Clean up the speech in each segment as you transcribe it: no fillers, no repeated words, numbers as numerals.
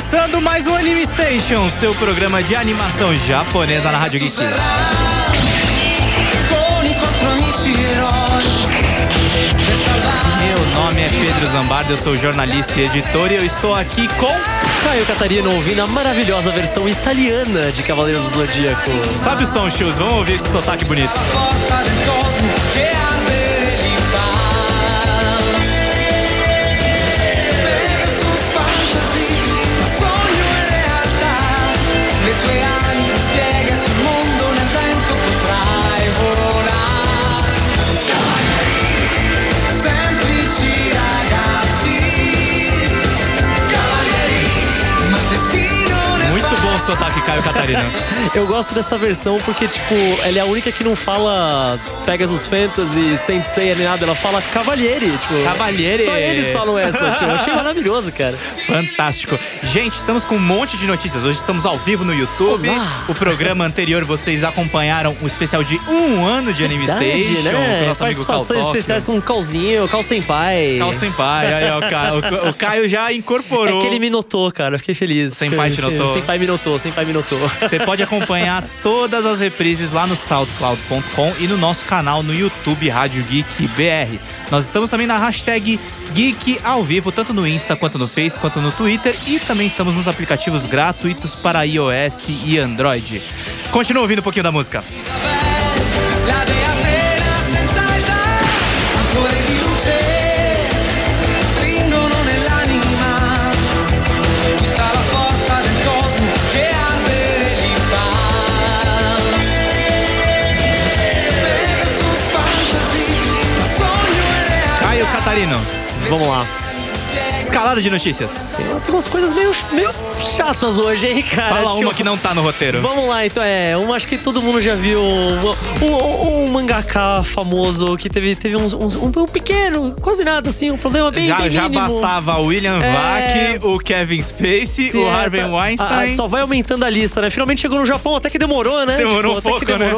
Começando mais um Anime Station, seu programa de animação japonesa na Rádio Geek. Meu nome é Pedro Zambardo, eu sou jornalista e editor e eu estou aqui com Caio Catarino, ouvindo a maravilhosa versão italiana de Cavaleiros do Zodíaco. Sobe o som, Chus, vamos ouvir esse sotaque bonito. Sotaque Caio Catarino. Eu gosto dessa versão porque, tipo, ela é a única que não fala Pegasus Fantasy, Saint Seiya nem nada. Ela fala Cavalieri, tipo. Cavalieri. Só eles falam essa, tipo. Eu achei maravilhoso, cara. Fantástico. Gente, estamos com um monte de notícias. Hoje estamos ao vivo no YouTube. Olá. O programa anterior, vocês acompanharam o especial de 1 ano de Anime Station. Né? Com o nosso amigo participações especiais com o Calzinho, Cal Senpai. Cal Senpai. Aí, ó, o Caio já incorporou. É que ele me notou, cara. Eu fiquei feliz. Senpai te notou. Senpai me notou. Você pode acompanhar todas as reprises lá no soundcloud.com e no nosso canal no YouTube Rádio Geek BR. Nós estamos também na hashtag Geek ao vivo, tanto no Insta, quanto no Face, quanto no Twitter. E também estamos nos aplicativos gratuitos para iOS e Android. Continua ouvindo um pouquinho da música. Catarino, vamos lá. Escalada de notícias. Tem umas coisas meio chatas hoje, hein, cara? Fala uma que não tá no roteiro. Vamos lá, então acho que todo mundo já viu um mangaka famoso que teve um pequeno, quase nada assim, um problema bem mínimo. Já bastava o William Vac, o Kevin Spacey, o Harvey Weinstein. Só vai aumentando a lista, né? Finalmente chegou no Japão, até que demorou, né? Demorou um pouco, né?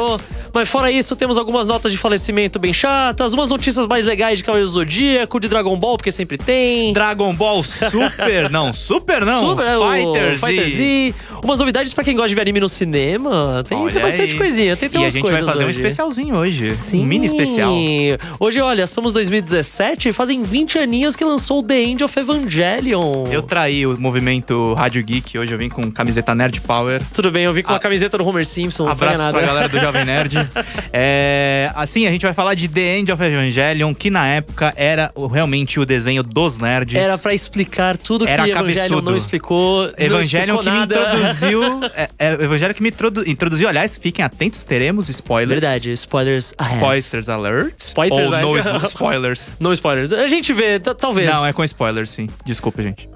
Mas fora isso, temos algumas notas de falecimento bem chatas, umas notícias mais legais de Cavaleiros do Zodíaco, de Dragon Ball, porque sempre tem. Dragon Ball Super não. Fighter Z. Umas novidades pra quem gosta de ver anime no cinema. Tem bastante coisinha. Tem e a gente vai fazer um especialzinho hoje. Sim. Um mini especial. Hoje, olha, estamos em 2017, fazem 20 aninhos que lançou The End of Evangelion. Eu traí o movimento Rádio Geek, hoje eu vim com camiseta Nerd Power. Tudo bem, eu vim com a camiseta do Homer Simpson. Abraço pra galera do Jovem Nerd. Assim, a gente vai falar de The End of Evangelion, que na época era realmente o desenho dos nerds. Era pra explicar tudo que era Evangelion não explicou. Evangelion não explicou que nada. me introduziu. Evangelion que me introduziu. Aliás, fiquem atentos, teremos spoilers. Verdade, spoilers ahead. Spoilers alert. Spoilers ou no spoilers. No spoilers. A gente vê, talvez. Não, é com spoilers, sim. Desculpa, gente.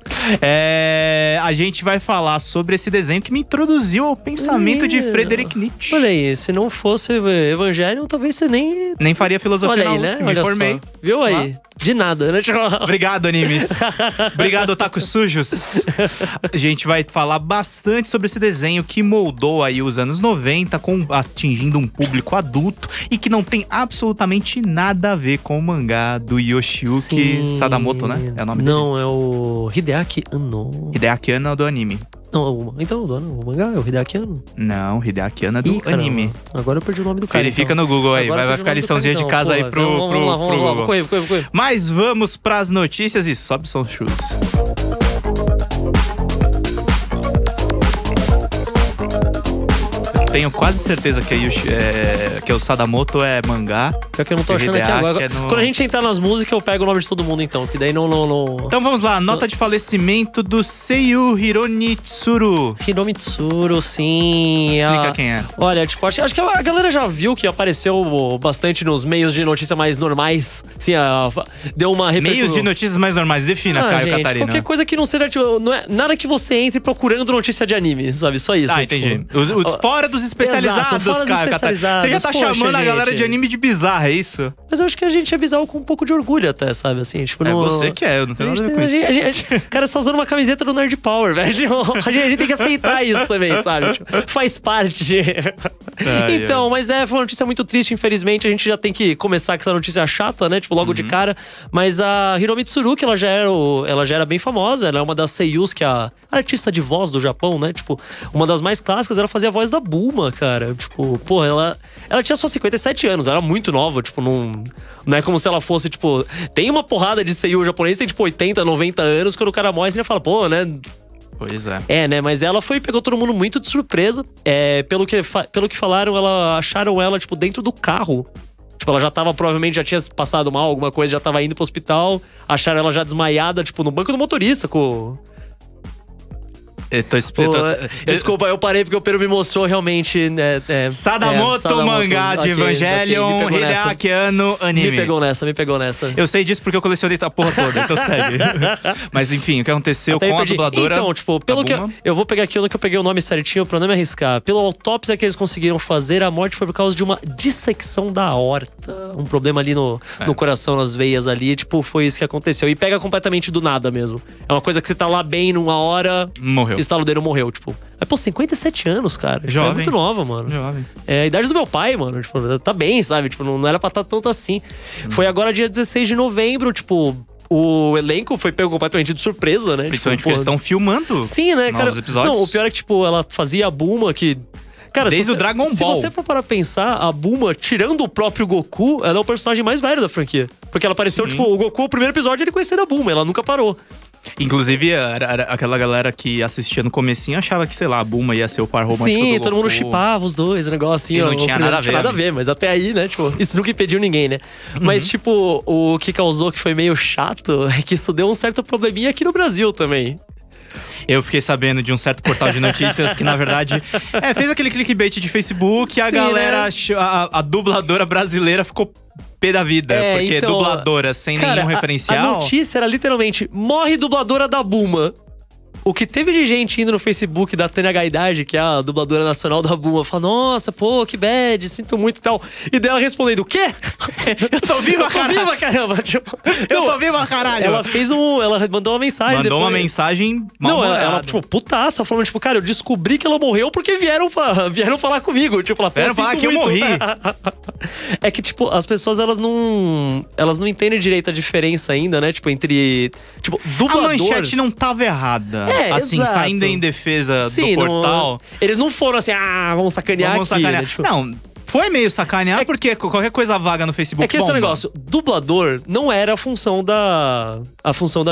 A gente vai falar sobre esse desenho que me introduziu ao pensamento de Friedrich Nietzsche. Olha aí, se não fosse Evangelion, talvez você nem faria filosofia. Olha aí, né? Me formei. Só. Viu aí? De nada, né? Obrigado, animes. Obrigado, otakus sujos. A gente vai falar bastante sobre esse desenho que moldou aí os anos 90, atingindo um público adulto e que não tem absolutamente nada a ver com o mangá do Yoshiyuki Sadamoto, né? É o nome dele? Não, é o Hideaki Anno. Hideaki Anno é o do anime. Não, então o mangá é o Hideaki Anno? Não, o Hideaki Anno é do anime. Agora eu perdi o nome do cara. Verifica no Google aí, vai ficar liçãozinha de casa aí pro Google. Vamos correr. Mas vamos pras notícias e sobe som chutes. Tenho quase certeza que o Sadamoto é mangá. Pior que eu não tô achando aqui agora. Quando a gente entrar nas músicas, eu pego o nome de todo mundo então, que daí não... Então vamos lá, nota de falecimento do Seiyu Hiromitsu. Hiromitsu, sim. Explica quem é. Olha, tipo, acho que a galera já viu que apareceu bastante nos meios de notícia mais normais. Assim, deu uma meios de notícias mais normais, defina, Caio Catarina. Qualquer coisa que não seja, tipo, não é nada que você entre procurando notícia de anime, sabe? Só isso. Entendi. Fora dos especializados, fãs cara. especializados. Você já tá Poxa, chamando a galera gente. de anime de bizarra, é isso? Mas eu acho que a gente é bizarro com um pouco de orgulho até, sabe? Assim, tipo, É você que é, eu não tenho nada a ver com isso. Cara, você tá usando uma camiseta do Nerd Power, velho. A gente tem que aceitar isso também, sabe? Tipo, faz parte. Então, mas foi uma notícia muito triste, infelizmente. A gente já tem que começar com essa notícia chata, né? Tipo, logo de cara. Mas a Hiromi Tsuruki, ela já era bem famosa. Ela é uma das seiyus, que é a artista de voz do Japão, né? Tipo, uma das mais clássicas. Ela fazia a voz da Bulma, cara. Tipo, pô, ela tinha só 57 anos. Ela era muito nova, tipo, não é como se ela fosse, tipo... Tem uma porrada de seiyu japonês, tem tipo 80, 90 anos. Quando o cara morre, você já fala, pô, né... Pois é. É, né? Mas ela pegou todo mundo muito de surpresa. Pelo que falaram, acharam ela, tipo, dentro do carro. Tipo, ela provavelmente já tinha passado mal, alguma coisa, já tava indo pro hospital. Acharam ela já desmaiada, tipo, no banco do motorista, com... Desculpa, eu parei porque o Pedro me mostrou realmente. Sadamoto, mangá de Evangelion, Hideaki Anno, anime. Me pegou nessa. Eu sei disso porque eu colecionei a porra toda, então segue. Mas enfim, o que aconteceu com a dubladora? Então, tipo, pelo que eu vou pegar aqui onde que eu peguei o nome certinho pra não me arriscar. Pela autópsia que eles conseguiram fazer, a morte foi por causa de uma dissecção da aorta. Um problema ali no coração, nas veias ali. Tipo, foi isso que aconteceu. E pega completamente do nada mesmo. É uma coisa que você tá lá bem numa hora. Morreu. Estalo dele morreu, tipo. Mas, pô, 57 anos, cara. Jovem. É muito nova, mano. Jovem. É a idade do meu pai, mano. Tipo, tá bem, sabe? Tipo, não era pra estar tanto assim. Foi agora dia 16 de novembro, tipo... O elenco foi pego completamente de surpresa, né? Principalmente tipo, porque eles estão filmando. Sim, né, cara? Episódios. Não, o pior é que, tipo, ela fazia a Bulma que... Cara, desde o Dragon Ball. Se você for para pensar, a Bulma, tirando o próprio Goku, ela é o personagem mais velho da franquia. Porque ela apareceu, tipo, o Goku, o primeiro episódio, ele conhecia a Bulma, ela nunca parou. Inclusive, era aquela galera que assistia no comecinho achava que, sei lá, a Bulma ia ser o par romântico do Goku. Sim, todo mundo shippava os dois, o negócio assim. E não tinha nada a ver. Não tinha nada a ver, mas até aí, né, tipo, isso nunca impediu ninguém, né? Mas, tipo, o que causou que foi meio chato é que isso deu um certo probleminha aqui no Brasil também. Eu fiquei sabendo de um certo portal de notícias que, na verdade, fez aquele clickbait de Facebook e a galera, né? a dubladora brasileira ficou pé da vida. Porque então, dubladora sem nenhum referencial. A notícia era literalmente: morre dubladora da Bulma. O que teve de gente indo no Facebook da Tânia Gaidard, que é a dubladora nacional da Bulma, falando: nossa, pô, que bad, sinto muito e tal. E dela respondendo: o quê? Eu tô viva, caralho. Eu tô viva, caramba. Tipo, eu tô viva, caralho. Ela mandou uma mensagem. Mandou uma mensagem mal-humorada. Ela, tipo, putaça, falando, tipo, cara, eu descobri que ela morreu porque vieram falar comigo. Tipo, ela vieram falar que eu morri. É que, tipo, as pessoas, elas não entendem direito a diferença ainda, né? Tipo, entre... Tipo, dublador... A manchete não tava errada. Assim, exato. Saindo em defesa do portal. Eles não foram assim, vamos sacanear aqui. Né? Tipo, não, foi meio sacanear, porque qualquer coisa vaga no Facebook. É que esse negócio, dublador não era a função da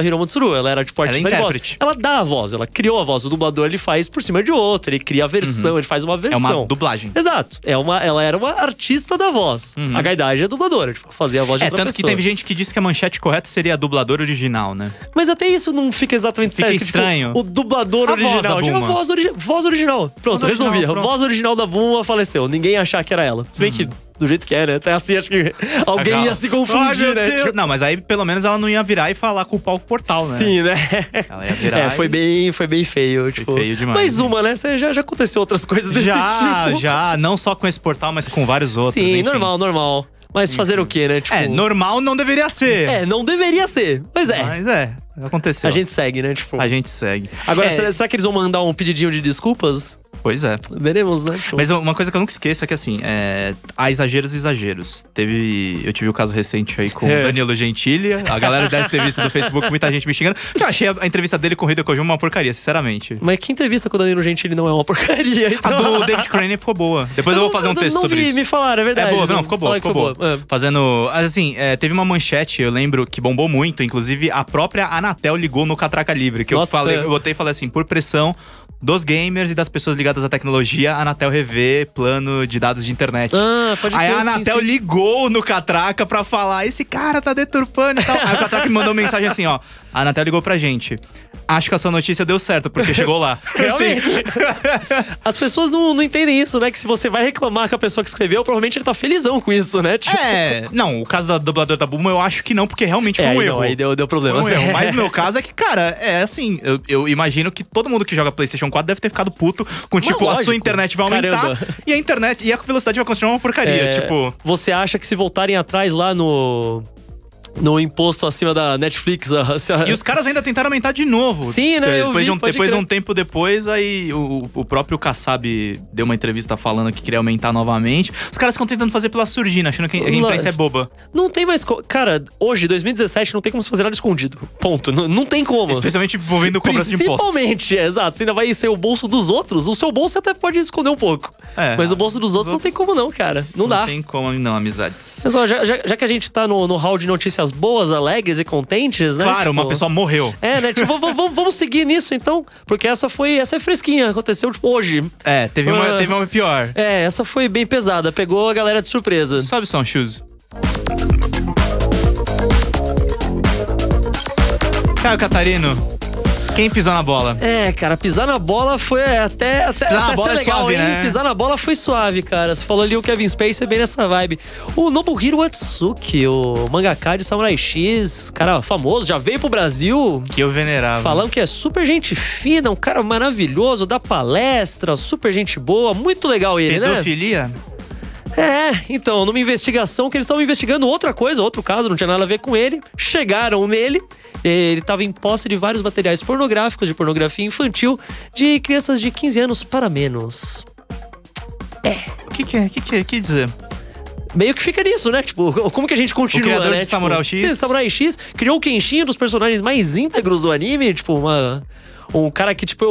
Hiromi Tsuru. Ela era, tipo, artista de voz. Ela dá a voz, ela criou a voz. O dublador, ele faz por cima de outro, ele cria a versão, ele faz uma versão. É uma dublagem. Exato. Ela era uma artista da voz. A Gaidard é dubladora, tipo, fazia a voz de outra tanto pessoa. Que teve gente que disse que a manchete correta seria a dubladora original, né? Mas até isso não fica exatamente certo. Fica estranho. Tipo, o dublador original. Tipo, voz original. Pronto, resolvi. A voz original da Bulma faleceu. Ninguém ia achar que era ela. Se bem que do jeito que é, né? Até assim, acho que alguém ia se confundir, né? Tipo... Não, mas aí pelo menos ela não ia virar e falar culpar o portal, né? Sim, né? Ela ia virar. Foi bem feio. Tipo, feio demais. Mais uma, né? Já aconteceu outras coisas desse tipo. Já. Não só com esse portal, mas com vários outros. Sim, enfim. normal. Mas fazer o quê, né? Tipo... normal não deveria ser. Não deveria ser. Mas aconteceu. A gente segue, né? Tipo... A gente segue. Agora, será que eles vão mandar um pedidinho de desculpas? Pois é. Veremos, né? Mas uma coisa que eu nunca esqueço é que, assim, há exageros e exageros. Eu tive o caso recente aí com o Danilo Gentili. A galera deve ter visto no Facebook muita gente me xingando. Porque eu achei a entrevista dele com o Hideo Kojima uma porcaria, sinceramente. Mas que entrevista com o Danilo Gentili não é uma porcaria? Então... A do David Crane ficou boa. Depois eu vou fazer um texto sobre isso. Me falaram, é verdade. É boa, não, ficou boa. Fazendo... Assim, teve uma manchete, eu lembro, que bombou muito. Inclusive, a própria Anatel ligou no Catraca Livre. Que eu botei e falei assim, por pressão dos gamers e das pessoas ligadas à tecnologia, a Anatel revê plano de dados de internet. Pode Aí a Anatel ligou no Catraca pra falar: esse cara tá deturpando e tal. Aí o Catraca me mandou mensagem assim, ó: a Anatel ligou pra gente. Acho que a sua notícia deu certo, porque chegou lá. Realmente. As pessoas não entendem isso, né? Que se você vai reclamar com a pessoa que escreveu, provavelmente ele tá felizão com isso, né? Tipo... Não, o caso da dubladora da Bulma, eu acho que não, porque realmente foi um erro. Aí deu problema. Foi um erro. Mas no meu caso é que, cara, assim, eu imagino que todo mundo que joga PlayStation 4 deve ter ficado puto com, tipo, a sua internet vai aumentar e a internet, e a velocidade vai continuar uma porcaria, tipo... Você acha que se voltarem atrás lá no imposto acima da Netflix... E os caras ainda tentaram aumentar de novo. Sim, né? Um tempo depois, aí o próprio Kassab deu uma entrevista falando que queria aumentar novamente. Os caras ficam tentando fazer pela surdina, achando que a imprensa é boba. Não tem mais... Cara, hoje, 2017, não tem como se fazer nada escondido. Ponto. Não tem como. Especialmente envolvendo cobrança de impostos. Principalmente, exato. Você ainda vai ser o bolso dos outros. O seu bolso até pode esconder um pouco. Mas o bolso dos outros não tem como não, cara. Não dá. Não tem como não, amizades. Pessoal, já que a gente tá no hall de notícias boas, alegres e contentes, né? Claro, tipo, uma pessoa morreu. Né? Tipo, vamos seguir nisso, então. Porque essa é fresquinha. Aconteceu, tipo, hoje. Teve uma pior. Essa foi bem pesada. Pegou a galera de surpresa. Sobe som, Shoes. Caio Catarino, quem pisou na bola? Cara, pisar na bola foi até ser legal, suave, hein? Né? Pisar na bola foi suave, cara. Você falou ali o Kevin Spacey bem nessa vibe. O Nobuhiro Atsuki, o mangaka de Samurai X, cara famoso, já veio pro Brasil. Que eu venerava. Falando que é super gente fina, um cara maravilhoso, dá palestra, super gente boa, muito legal ele, Pedofilia? né? Então, numa investigação que eles estavam investigando outra coisa, outro caso, não tinha nada a ver com ele. Chegaram nele. Ele estava em posse de vários materiais pornográficos, de pornografia infantil, de crianças de 15 anos para menos. O que dizer? Meio que fica nisso, né? Tipo, como que a gente continua, o criador né? de Samurai X. Sim, Samurai X criou o Kenshin, um dos personagens mais íntegros do anime. Tipo, um cara que, tipo,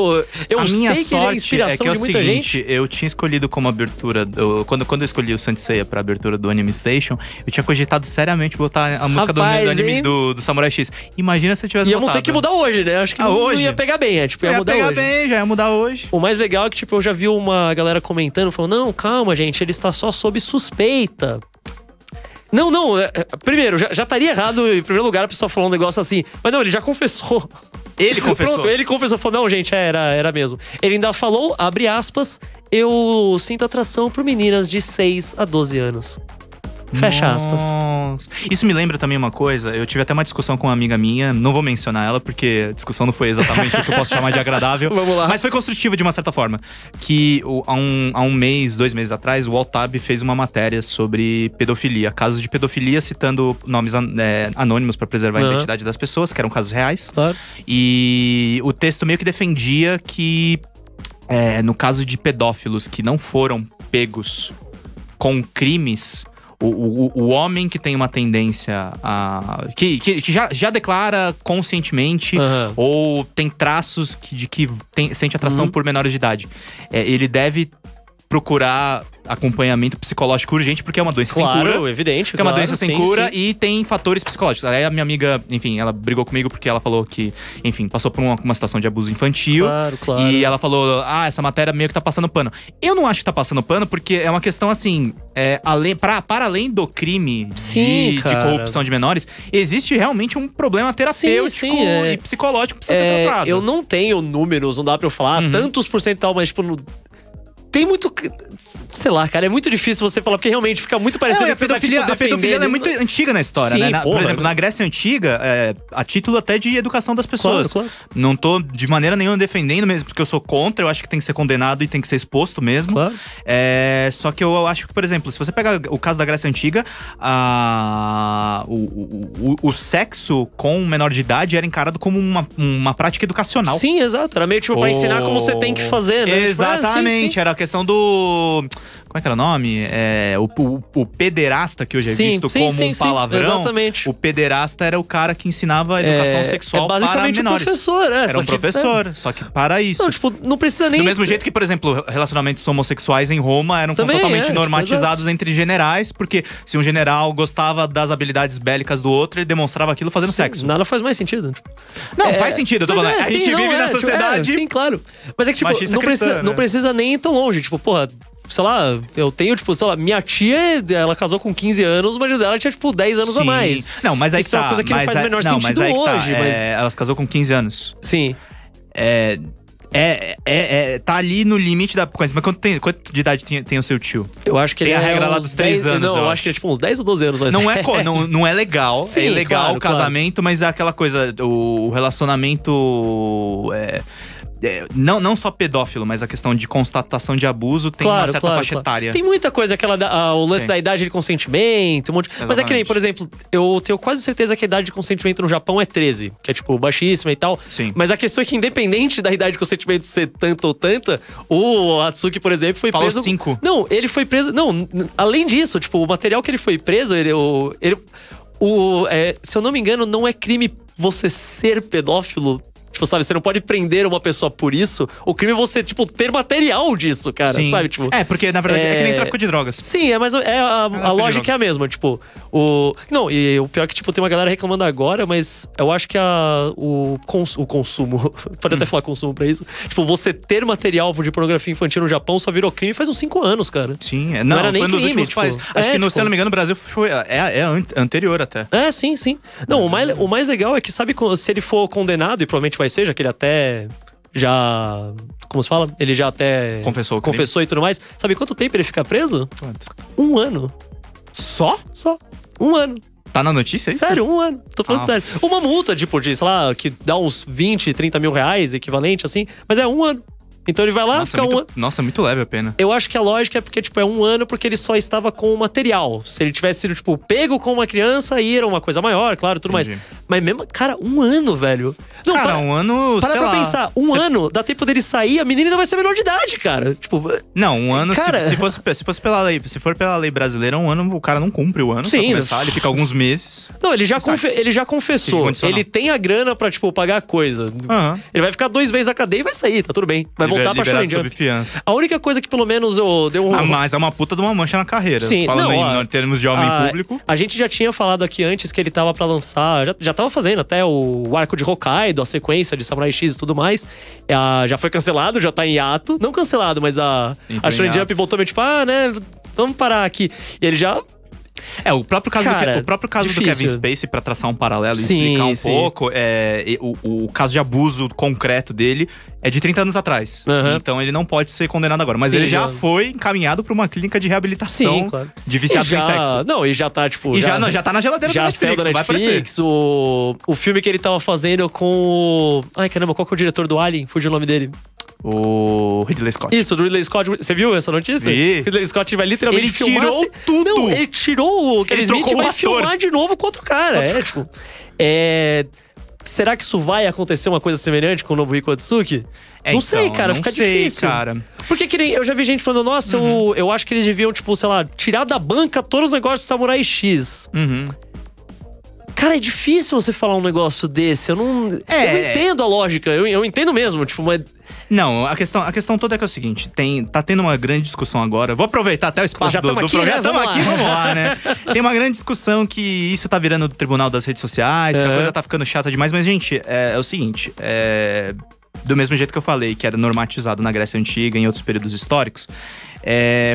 eu sei que ele é inspiração de muita gente. Eu tinha escolhido como abertura, quando eu escolhi o Saint Seiya pra abertura do Anime Station, eu tinha cogitado seriamente botar a música do anime do Samurai X. Imagina se eu tivesse botado. Íamos ter que mudar hoje, né? Acho que não ia pegar bem, ia mudar hoje. Já ia mudar hoje. O mais legal é que, tipo, eu já vi uma galera comentando, falando, não, calma, gente, ele está só sob suspeita. Não, primeiro, já estaria errado, em primeiro lugar, a pessoa falou um negócio assim, mas não, ele já confessou. Ele confessou? Pronto, ele confessou, falou, não, gente, era mesmo. Ele ainda falou, abre aspas, eu sinto atração por meninas de 6 a 12 anos. Fecha aspas. Isso me lembra também uma coisa. Eu tive até uma discussão com uma amiga minha. Não vou mencionar ela, porque a discussão não foi exatamente o que eu posso chamar de agradável. Vamos lá. Mas foi construtiva de uma certa forma. Que há um mês, 2 meses atrás, o Altab fez uma matéria sobre pedofilia. Casos de pedofilia, citando nomes anônimos para preservar a identidade das pessoas, que eram casos reais. Claro. E o texto meio que defendia que, no caso de pedófilos que não foram pegos com crimes... O homem que tem uma tendência a... Que já declara conscientemente ou tem traços de que sente atração por menores de idade. Ele deve procurar acompanhamento psicológico urgente, porque é uma doença sem cura. Claro, evidente. Porque é uma doença sem cura e tem fatores psicológicos. Aí a minha amiga, enfim, ela brigou comigo porque ela falou que, enfim, passou por uma situação de abuso infantil. Claro. E ela falou, essa matéria meio que tá passando pano. Eu não acho que tá passando pano, porque é uma questão assim, para além do crime de corrupção de menores, existe realmente um problema terapêutico e psicológico que precisa ser tratado. Eu não tenho números, não dá pra eu falar tantos porcentual, mas tipo... Tem muito... Sei lá, cara, é muito difícil você falar, porque realmente fica muito parecido com a pedofilia é muito antiga na história, né? Por exemplo, na Grécia Antiga, a título até de educação das pessoas. Claro. Não tô de maneira nenhuma defendendo mesmo, porque eu sou contra, eu acho que tem que ser condenado e tem que ser exposto mesmo. Claro. Só que eu acho que, por exemplo, se você pega o caso da Grécia Antiga, o sexo com um menor de idade era encarado como uma prática educacional. Sim, exato. Era meio tipo pra ensinar como você tem que fazer, né? Exatamente. Era a questão do... Como é que era o nome? O pederasta, que hoje é visto como um palavrão. Exatamente. O pederasta era o cara que ensinava a educação sexual para menores. Um professor, era um professor, só que para isso. Não, tipo, não precisa nem... Do mesmo jeito que, por exemplo, relacionamentos homossexuais em Roma eram totalmente normatizados entre generais, porque se um general gostava das habilidades bélicas do outro, ele demonstrava aquilo fazendo sexo. Nada faz mais sentido. Não, faz sentido, eu tô falando. A gente vive na sociedade... sim, claro. Mas é que, tipo, não precisa nem ir tão longe. Tipo, porra... sei lá, eu tenho, tipo, sei lá, minha tia, ela casou com 15 anos, o marido dela tinha, tipo, 10 anos a mais. Não, mas aí isso é uma coisa que não faz o menor sentido hoje. Mas elas casou com 15 anos. Sim. Tá ali no limite da coisa. Mas quanto de idade tem o seu tio? Eu acho que tem ele a regra lá dos 3 anos. Não, eu acho que é tipo uns 10 ou 12 anos. Mas não é legal. Sim, é ilegal claro, o casamento, mas é aquela coisa, o relacionamento. Não só pedófilo, mas a questão de constatação de abuso tem uma certa faixa etária. Tem muita coisa, o lance da idade de consentimento, um monte. Mas é que nem, por exemplo, eu tenho quase certeza que a idade de consentimento no Japão é 13, que é tipo baixíssima e tal. Sim. Mas a questão é que, independente da idade de consentimento ser tanto ou tanta, o Atsuki, por exemplo, foi preso. Falou 5. Não, ele foi preso. Não, além disso, tipo, o material que ele foi preso, se eu não me engano, não é crime você ser pedófilo. Tipo, sabe, você não pode prender uma pessoa por isso. O crime é você, tipo, ter material disso, cara. Sim. Sabe? Tipo, porque na verdade é que nem tráfico de drogas. Sim, mas a lógica é a mesma. Tipo, Não, e o pior é que, tipo, tem uma galera reclamando agora, mas eu acho que o consumo. Pode até falar consumo pra isso. Tipo, você ter material de pornografia infantil no Japão só virou crime faz uns 5 anos, cara. Sim, não era nem foi um dos crime, últimos tipo, países. Acho que, se eu não me engano, no Brasil é anterior até. Sim. Não, o mais legal é que, sabe, se ele for condenado, e provavelmente vai ser, já que ele até já... Como se fala? Ele já até confessou e tudo mais. Sabe quanto tempo ele fica preso? Quanto? 1 ano. Só? Só. 1 ano. Tá na notícia isso? Sério, 1 ano. Tô falando sério. Uma multa, tipo, de, sei lá, que dá uns 20, 30 mil reais, equivalente, assim. Mas é 1 ano. Então ele vai lá, fica 1 ano. Nossa, muito leve a pena. Eu acho que a lógica é porque, tipo, é 1 ano porque ele só estava com o material. Se ele tivesse sido, tipo, pego com uma criança, aí era uma coisa maior, claro, tudo mais. Mas mesmo, cara, 1 ano, velho. Não, cara, 1 ano, sei lá. Para pra pensar, 1 ano, dá tempo dele sair, a menina ainda vai ser menor de idade, cara. Tipo... Não, 1 ano, cara... se fosse pela lei, se for pela lei brasileira, 1 ano, o cara não cumpre o ano. Sim. Pra começar, ele fica alguns meses. Não, ele já confessou. Ele tem a grana pra, tipo, pagar a coisa. Uhum. Ele vai ficar 2 meses na cadeia e vai sair, tá tudo bem. Vai voltar pra Shonen. Fiança. A única coisa que pelo menos eu dei mas é uma puta de uma mancha na carreira. Sim, falando em termos de homem público. A gente já tinha falado aqui antes que ele tava pra lançar, já tava fazendo até o arco de Hokkaido, a sequência de Samurai X e tudo mais. Já foi cancelado, já tá em hiato. Não cancelado, mas a Shonen Jump voltou meio tipo, né, vamos parar aqui. E ele já... o próprio caso do Kevin Spacey, pra traçar um paralelo e explicar um pouco, o caso de abuso concreto dele é de 30 anos atrás. Uhum. Então ele não pode ser condenado agora. Mas ele já foi encaminhado pra uma clínica de reabilitação de viciados em sexo. Não, e já tá, tipo... já tá na geladeira da Netflix, vai aparecer. O filme que ele tava fazendo com... Ai, caramba, qual que é o diretor do Alien? Fugiu o nome dele. O Ridley Scott. Isso, do Ridley Scott. Você viu essa notícia? Vi. Ridley Scott vai literalmente filmar... Ele tirou tudo! Não, ele tirou o Kevin Smith e vai filmar de novo com outro cara. Será que isso vai acontecer uma coisa semelhante com o Nobuhiko Atsuki? Não sei, cara, fica difícil. Cara. Porque que nem, eu já vi gente falando, nossa, eu acho que eles deviam, tipo, sei lá, tirar da banca todos os negócios de Samurai X. Cara, é difícil você falar um negócio desse. Eu não entendo a lógica. Eu entendo mesmo, tipo, mas... Não, a questão toda é que é o seguinte, tá tendo uma grande discussão agora. Vou aproveitar até o espaço do programa. Estamos aqui, vamos lá, né? Tem uma grande discussão que isso tá virando o tribunal das redes sociais, que a coisa tá ficando chata demais. Mas, gente, é o seguinte, do mesmo jeito que eu falei, que era normatizado na Grécia Antiga e em outros períodos históricos,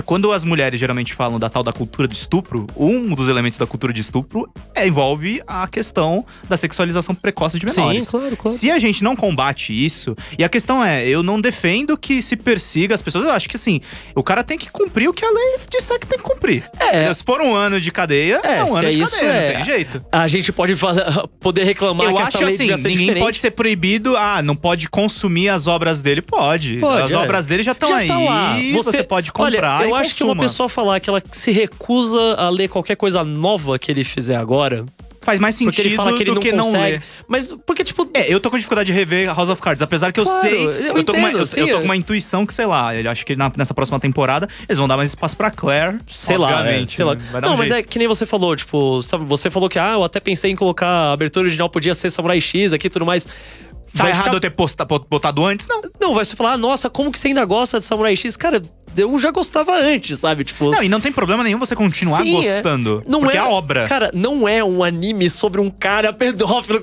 quando as mulheres geralmente falam da tal da cultura do estupro, um dos elementos da cultura de estupro envolve a questão da sexualização precoce de menores. Sim, claro. Se a gente não combate isso, e a questão eu não defendo que se persiga as pessoas, eu acho que assim, o cara tem que cumprir o que a lei disser que tem que cumprir. Se for 1 ano de cadeia, é 1 ano de cadeia, não tem jeito. A gente pode poder reclamar que essa lei devia ser ninguém diferente. pode ser proibido, não pode consumir as obras dele, pode. As obras dele já estão aí, tá lá. Você pode comprar. Olha, eu acho que uma pessoa falar que ela se recusa a ler qualquer coisa nova que ele fizer agora, faz mais sentido porque ele fala que ele do não que consegue. não ler. Mas porque, tipo... eu tô com dificuldade de rever House of Cards, apesar que eu sei... Eu tô com uma intuição que, sei lá, eu acho que nessa próxima temporada eles vão dar mais espaço pra Claire. Sei lá. Não, mas é que nem você falou, tipo... Sabe, você falou que, eu até pensei em colocar a abertura original, podia ser Samurai X aqui e tudo mais... Tá errado eu ter botado antes? Não. Não, vai você falar, nossa, como que você ainda gosta de Samurai X? Cara, eu já gostava antes, sabe? Tipo... Não, e não tem problema nenhum você continuar gostando. Não porque é a obra. Cara, não é um anime sobre um cara pedófilo.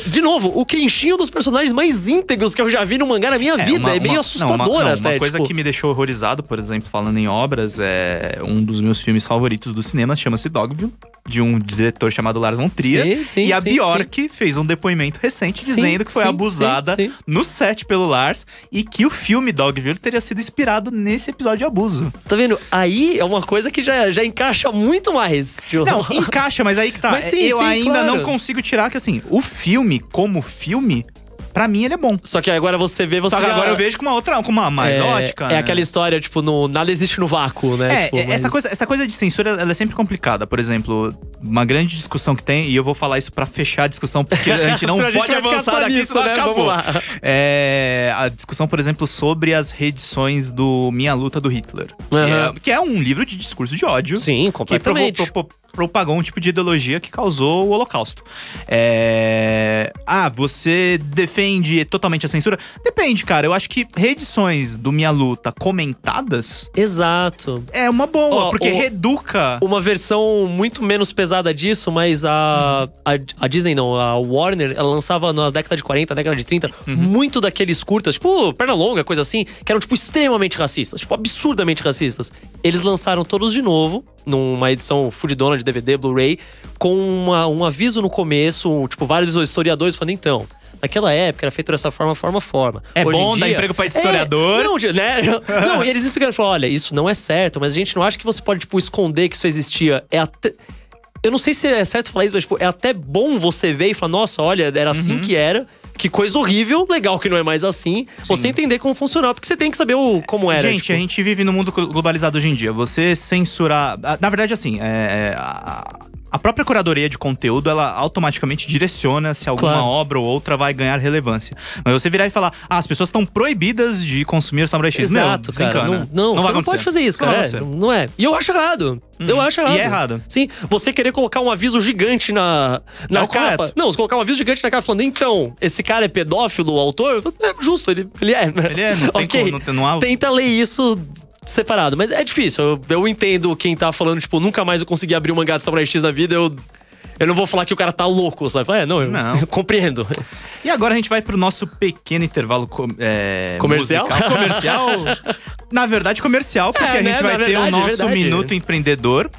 De novo, o Kenshin é um dos personagens mais íntegros que eu já vi no mangá na minha vida. É meio assustador até. Uma coisa que me deixou horrorizado, por exemplo, falando em obras, é um dos meus filmes favoritos do cinema, chama-se Dogville, de um diretor chamado Lars von Trier. E a Bjork fez um depoimento recente dizendo que foi abusada no set pelo Lars e que o filme Dogville teria sido inspirado nesse episódio de abuso. Tá vendo? Aí é uma coisa que já encaixa muito mais. Tipo... Não, encaixa, mas aí que tá. Mas eu ainda não consigo tirar que, assim, o filme, como filme, pra mim ele é bom. Só que agora você vê... Só que agora eu vejo com uma mais ótica. É aquela história, tipo, nada existe no vácuo, né? Tipo, essa coisa de censura, ela é sempre complicada. Por exemplo, uma grande discussão que tem, e eu vou falar isso pra fechar a discussão, porque a gente não pode avançar daqui, senão acabou. É a discussão, por exemplo, sobre as reedições do Minha Luta do Hitler. Que é um livro de discurso de ódio. Sim, completamente. Que propagou um tipo de ideologia que causou o Holocausto. Você defende totalmente a censura? Depende, cara. Eu acho que reedições do Minha Luta comentadas... Exato. É uma boa, porque reeduca... Uma versão muito menos pesada disso, mas a Disney não, a Warner, ela lançava na década de 40, década de 30, muito daqueles curtas, tipo Pernalonga, coisa assim, que eram, tipo, extremamente racistas, tipo, absurdamente racistas. Eles lançaram todos de novo, numa edição fudidona de DVD, Blu-ray, com um aviso no começo, tipo, vários historiadores falando, então, naquela época era feito dessa forma. É hoje bom em dar dia, emprego pra historiador. Não, e eles explicaram, falaram, olha, isso não é certo, mas a gente não acha que você pode, tipo, esconder que isso existia. Eu não sei se é certo falar isso, mas, tipo, é até bom você ver e falar, nossa, olha, era assim que era. Que coisa horrível, legal que não é mais assim. Você entender como funcionava, porque você tem que saber como era. Gente, a gente vive num mundo globalizado hoje em dia. Você censurar... Na verdade, assim, a própria curadoria de conteúdo, ela automaticamente direciona se alguma obra ou outra vai ganhar relevância. Mas você virar e falar, as pessoas estão proibidas de consumir Samurai X. Exato, cara. Não vai você não pode fazer isso, cara. Não é. E eu acho errado. Eu acho errado. E é errado. Sim, você querer colocar um aviso gigante na capa. Correto. Não, você colocar um aviso gigante na capa falando, então, esse cara é pedófilo, o autor? É justo, ele é. Ele é, não tem como, não há... Tenta ler isso separado, mas é difícil. Eu entendo quem tá falando, tipo, nunca mais eu consegui abrir um mangá de Samurai X na vida, eu não vou falar que o cara tá louco, sabe? Eu compreendo. E agora a gente vai pro nosso pequeno intervalo comercial? Comercial? Na verdade, comercial, porque a gente vai ter o nosso Minuto Empreendedor.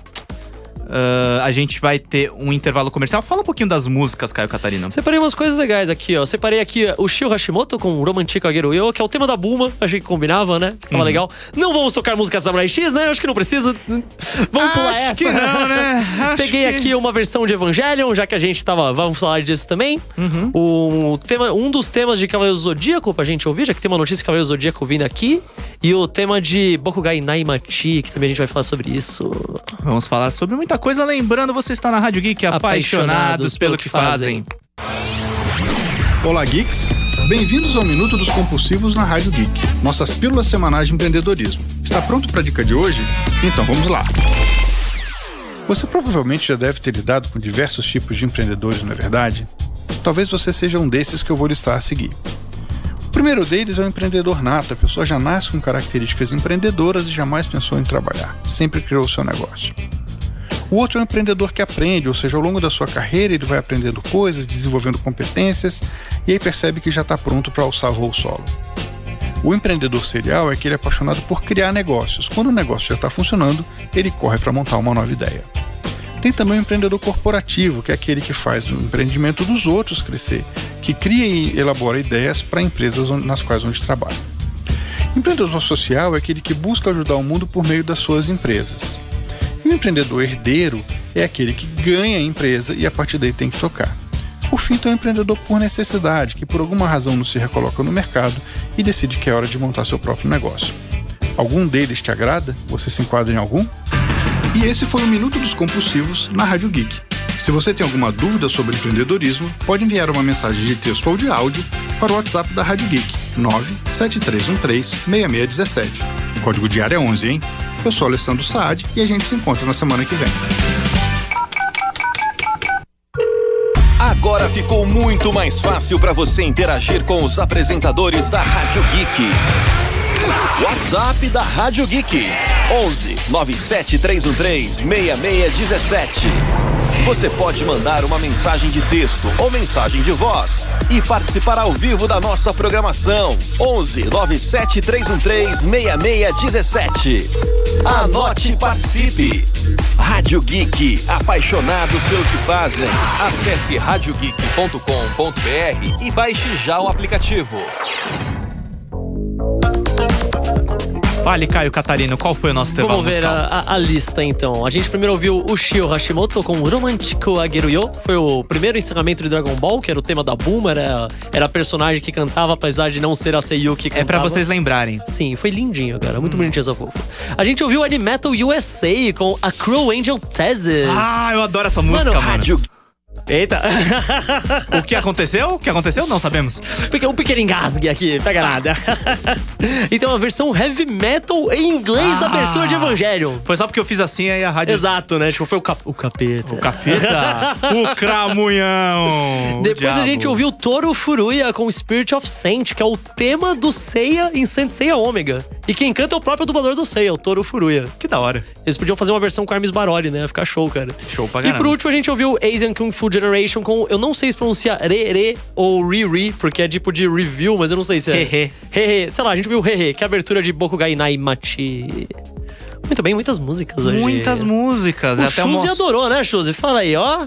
A gente vai ter um intervalo comercial. Fala um pouquinho das músicas, Caio Catarina. Separei umas coisas legais aqui, ó. Separei aqui o Shio Hashimoto com Romantic Ageru Yo, que é o tema da Bulma. Achei que combinava, né? Ficava legal. Não vamos tocar música de Samurai X, né? Acho que não precisa. Vamos pular essa. Que não, né? Peguei aqui uma versão de Evangelion, já que a gente vamos falar disso também. Um dos temas de Cavaleiro do Zodíaco pra gente ouvir, já que tem uma notícia de Cavaleiro do Zodíaco vindo aqui. E o tema de Bokugai Naimachi, que também a gente vai falar sobre isso. Vamos falar sobre muita coisa. Lembrando, você está na Rádio Geek, apaixonados pelo que fazem. Olá, geeks. Bem-vindos ao Minuto dos Compulsivos na Rádio Geek, nossas pílulas semanais de empreendedorismo. Está pronto para a dica de hoje? Então vamos lá. Você provavelmente já deve ter lidado com diversos tipos de empreendedores, não é verdade? Talvez você seja um desses que eu vou listar a seguir. O primeiro deles é o empreendedor nato. A pessoa já nasce com características empreendedoras e jamais pensou em trabalhar. Sempre criou o seu negócio. O outro é um empreendedor que aprende, ou seja, ao longo da sua carreira ele vai aprendendo coisas, desenvolvendo competências e aí percebe que já está pronto para alçar voo solo. O empreendedor serial é aquele apaixonado por criar negócios. Quando o negócio já está funcionando, ele corre para montar uma nova ideia. Tem também o empreendedor corporativo, que é aquele que faz o empreendimento dos outros crescer, que cria e elabora ideias para empresas nas quais trabalha. O empreendedor social é aquele que busca ajudar o mundo por meio das suas empresas. E o empreendedor herdeiro é aquele que ganha a empresa e a partir daí tem que tocar. Por fim, tem o empreendedor por necessidade, que por alguma razão não se recoloca no mercado e decide que é hora de montar seu próprio negócio. Algum deles te agrada? Você se enquadra em algum? E esse foi o Minuto dos Compulsivos na Rádio Geek. Se você tem alguma dúvida sobre empreendedorismo, pode enviar uma mensagem de texto ou de áudio para o WhatsApp da Rádio Geek, 97313-6617. O código de área é 11, hein? Eu sou Alessandro Saad e a gente se encontra na semana que vem. Agora ficou muito mais fácil para você interagir com os apresentadores da Rádio Geek. WhatsApp da Rádio Geek 11 97313 6617. Você pode mandar uma mensagem de texto ou mensagem de voz e participar ao vivo da nossa programação. 11 97313 6617. Anote e participe. Rádio Geek, apaixonados pelo que fazem. Acesse radiogeek.com.br e baixe já o aplicativo. Fale, Caio Catarino, qual foi o nosso tema Vamos musical? ver a lista, então. A gente primeiro ouviu o Shio Hashimoto com Romantico Ageruyo. Foi o primeiro encerramento de Dragon Ball, que era o tema da Bulma. Era a personagem que cantava, apesar de não ser a Seiyuu que cantava. É pra vocês lembrarem. Sim, foi lindinho, cara. Muito bonitinho essa fofa. A gente ouviu Animetal USA com A Cruel Angel Thesis. Ah, eu adoro essa música, mano. Rádio Eita. O que aconteceu? O que aconteceu? Não sabemos. Um pequeno engasgue aqui, pega nada. Então, a versão heavy metal em inglês da abertura de Evangelion. Foi só porque eu fiz assim, aí a rádio... Exato, né? Tipo, foi o capeta. O capeta? O cramunhão! Depois a gente ouviu Toru Furuya com Spirit of Saint, que é o tema do Seiya em Saint Seiya Ômega. E quem canta é o próprio dublador do Seiya, o Toru Furuya. Que da hora. Eles podiam fazer uma versão com Hermes Baroli, né? Ia ficar show, cara. Show pra E caramba. por último a gente ouviu Asian Kung Fu Generation com... Eu não sei se pronuncia Re ou Ri, porque é tipo de review, mas eu não sei se é... Hehe. Sei lá, a gente viu Hehe, que é a abertura de Bokugai Naimachi. Muito bem, muitas músicas hoje. Muitas músicas. O até Chuzi adorou, né, Chuzi? Fala aí, ó.